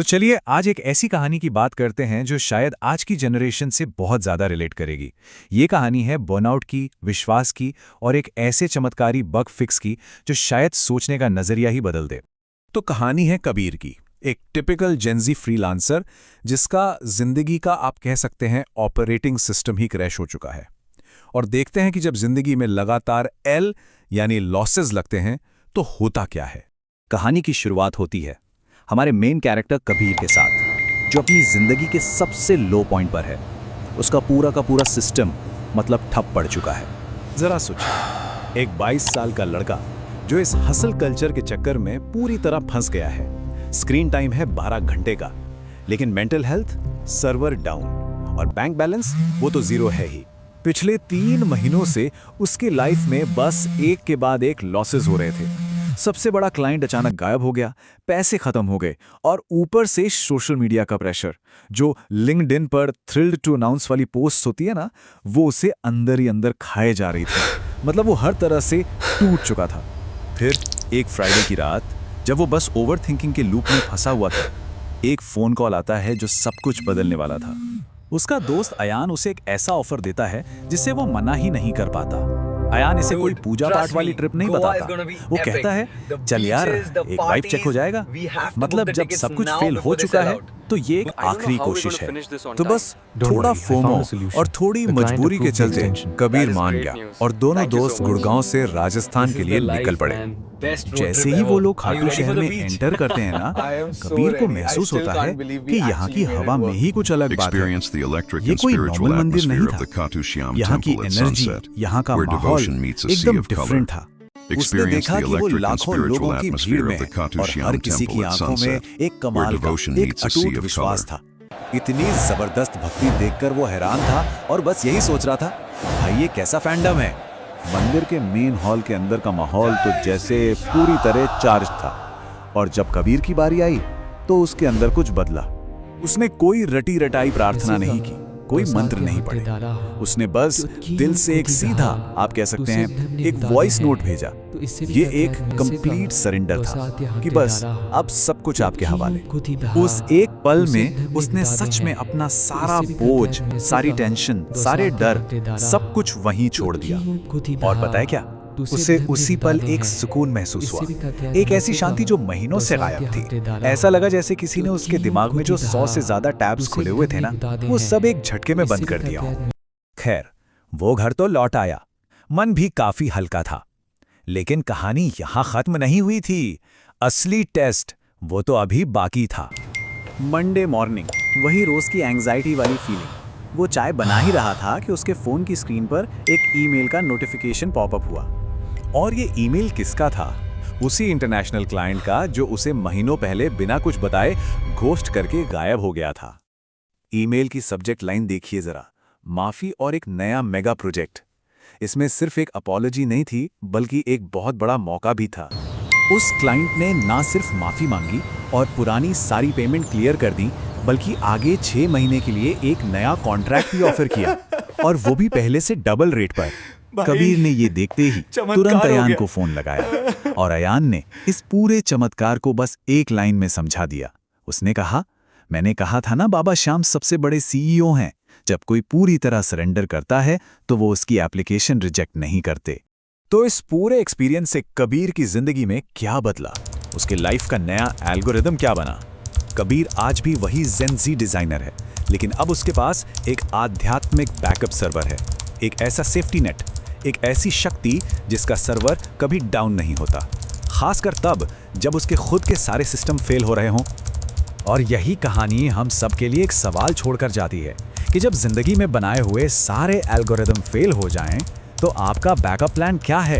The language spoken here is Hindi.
तो चलिए आज एक ऐसी कहानी की बात करते हैं जो शायद आज की जनरेशन से बहुत ज़्यादा रिलेट करेगी। ये कहानी है बर्नआउट की, विश्वास की और एक ऐसे चमत्कारी बग फिक्स की जो शायद सोचने का नज़रिया ही बदल दे। तो कहानी है कबीर की, एक टिपिकल जेंजी फ्रीलांसर जिसका जिंदगी का आप कह सकते हैं ऑपरेटिंग सिस्टम ही क्रैश हो चुका है। और देखते हैं कि जब जिंदगी में लगातार एल यानी लॉसेस लगते हैं तो होता क्या है। कहानी की शुरुआत होती है हमारे मेन कैरेक्टर कबीर के साथ, जो अपनी जिंदगी के सबसे लो पॉइंट पर है। उसका पूरा का पूरा सिस्टम मतलब ठप पड़ चुका है। जरा सोचिए, एक 22 साल का लड़का जो इस हसल कल्चर के चक्कर में पूरी तरह फंस गया है। स्क्रीन टाइम है 12 घंटे का, लेकिन मेंटल हेल्थ सर्वर डाउन और बैंक बैलेंस वो तो जीरो है ही। पिछले 3 महीनों से उसके लाइफ में बस एक के बाद एक लॉसेस हो रहे थे। सबसे बड़ा क्लाइंट अचानक गायब हो गया, पैसे खत्म हो गए और ऊपर से सोशल मीडिया का प्रेशर, जो लिंक्डइन पर थ्रिल्ड टू अनाउंस वाली पोस्ट होती है ना, वो उसे अंदर ही अंदर खाए जा रही थी। मतलब वो हर तरह से टूट चुका था। फिर एक फ्राइडे की रात जब वो बस ओवर थिंकिंग के लूप में फंसा हुआ था, एक फोन कॉल आता है जो सब कुछ बदलने वाला था। उसका दोस्त अयान उसे एक ऐसा ऑफर देता है जिससे वो मना ही नहीं कर पाता। अयान इसे कोई पूजा पाठ वाली ट्रिप नहीं बताता। वो कहता है चल यार, एक वाइब चेक हो जाएगा। मतलब जब सब कुछ फेल हो चुका है तो ये एक आखिरी कोशिश है। तो बस थोड़ा फोमो और थोड़ी मजबूरी के चलते कबीर मान गया और दोनों दोस्त गुड़गांव से राजस्थान के लिए निकल पड़े। जैसे ही वो लोग खाटू शहर में एंटर करते हैं ना, कबीर को महसूस होता है कि यहाँ की हवा में ही कुछ अलग बात है। ये कोई नॉर्मल मंदिर नहीं था। यहाँ की एनर्जी, यहाँ का माहौल एकदम डिफरेंट था। उसने देखा कि वो लाखों लोगों की भीड़ में और हर किसी की आंखों में एक कमाल का, एक अटूट विश्वास था। इतनी जबरदस्त भक्ति देखकर वो हैरान था और बस यही सोच रहा था, भाई ये कैसा फैंडम है। मंदिर के मेन हॉल के अंदर का माहौल तो जैसे पूरी तरह चार्ज था। और जब कबीर की बारी आई तो उसके अंदर कुछ बदला। उसने कोई रटी रटाई प्रार्थना नहीं की, कोई मंत्र नहीं पढ़े। उसने बस दिल से एक सीधा, आप कह सकते हैं, एक वॉइस नोट भेजा। ये एक कंप्लीट सरेंडर था कि बस अब सब कुछ आपके हवाले। उस एक पल में उसने सच में अपना सारा बोझ, सारी टेंशन, सारे डर, सब कुछ वहीं छोड़ दिया। और पता है क्या, उसे उसी पल एक सुकून महसूस हुआ, एक ऐसी शांति जो महीनों से गायब थी। ऐसा लगा जैसे किसी ने उसके दिमाग में जो 100 से ज्यादा टैब्स खुले हुए थे ना, वो सब एक झटके में बंद कर दिया हो। खैर, वो घर तो लौट आया, मन भी काफी हल्का था। लेकिन कहानी यहां खत्म नहीं हुई थी। असली टेस्ट वो तो अभी बाकी था। मंडे मॉर्निंग, वही रोज की एंग्जाइटी वाली फीलिंग। वो चाय बना ही रहा था कि उसके फोन की स्क्रीन पर एक ईमेल का नोटिफिकेशन पॉपअप हुआ। और ये ईमेल किसका था? उसी इंटरनेशनल क्लाइंट का जो उसे महीनों पहले बिना कुछ बताए घोस्ट करके गायब हो गया था। ईमेल की सब्जेक्ट लाइन देखिए जरा, माफी और एक नया मेगा प्रोजेक्ट। इसमें सिर्फ एक अपॉलॉजी नहीं थी, बल्कि एक बहुत बड़ा मौका भी था। उस क्लाइंट ने ना सिर्फ माफी मांगी और पुरानी सारी पेमेंट क्लियर कर दी, बल्कि आगे 6 महीने के लिए एक नया कॉन्ट्रैक्ट भी ऑफर किया, और वो भी पहले से डबल रेट पर। कबीर ने ये देखते ही तुरंत अयान को फोन लगाया और अयान ने इस पूरे चमत्कार को बस एक लाइन में समझा दिया। उसने कहा, मैंने कहा था ना, बाबा श्याम सबसे बड़े सीईओ हैं। जब कोई पूरी तरह सरेंडर करता है तो वो उसकी एप्लीकेशन रिजेक्ट नहीं करते। तो इस पूरे एक्सपीरियंस से कबीर की जिंदगी में क्या बदला, उसके लाइफ का नया एल्गोरिदम क्या बना? कबीर आज भी वही जेन-ज़ी डिजाइनर है, लेकिन अब उसके पास एक आध्यात्मिक बैकअप सर्वर है, एक ऐसा सेफ्टी नेट, एक ऐसी शक्ति जिसका सर्वर कभी डाउन नहीं होता, खासकर तब जब उसके खुद के सारे सिस्टम फेल हो रहे हों। और यही कहानी हम सब के लिए एक सवाल छोड़कर जाती है कि जब जिंदगी में बनाए हुए सारे एल्गोरिदम फेल हो जाएं, तो आपका बैकअप प्लान क्या है?